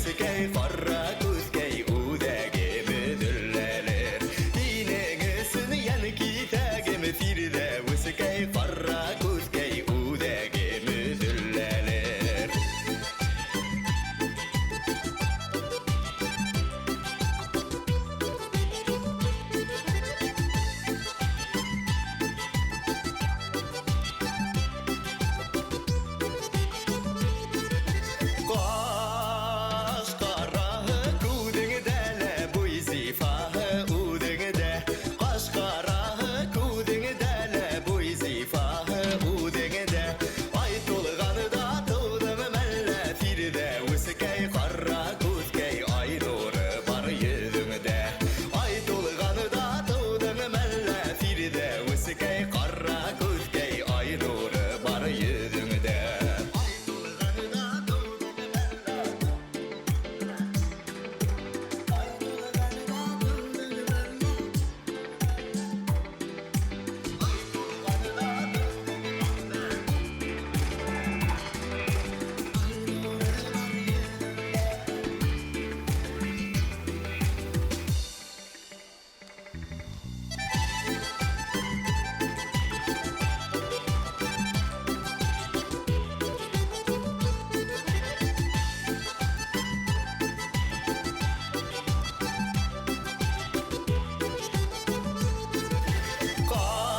Üskey qarra kuzkey udagi müdürlenir Dinengisin yanki tagim firde Üskey qarra kuzkey udagi müdürlenir Üskey qarra kuzkey ay nuru bar yüzüngde Ay tulğanı da tuğdun məlle firde Üskey qarra kuzkey ay nuru bar yüzüngde Ay tulğanı da tuğdun məlle Ay tulğanı da tuğdun məlle Ay tulğanı da tuğdun məlle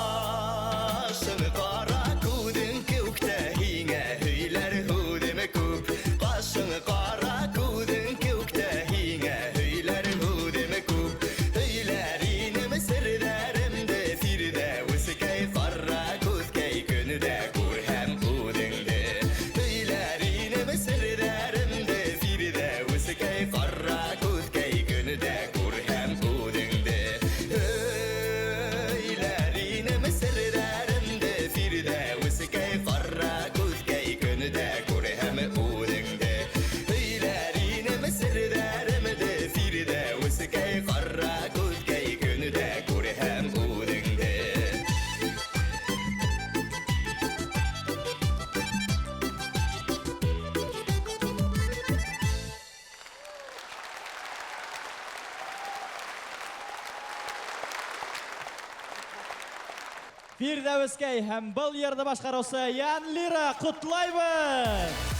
Qaşın qara kudun kökte hine höyler hudeme kup Qaşın qara kudun kökte hine höyler hudeme kup Höylerin mesirlerimde firde Üskey qarra kuzkey günüde kur hem udinde Höylerin mesirlerimde firde Üskey qarra kuzkey günüde kur hem udinde Höylerin mesirlerimde firde Üskey qarra kuzkey günüde kur hem udinde Höylerin mesirlerimde firde Üskey qarra kuzkey günüde kur hem udinde Firde Üskey hem бұл yerді башқарусы Ян Лира құтлайбыз.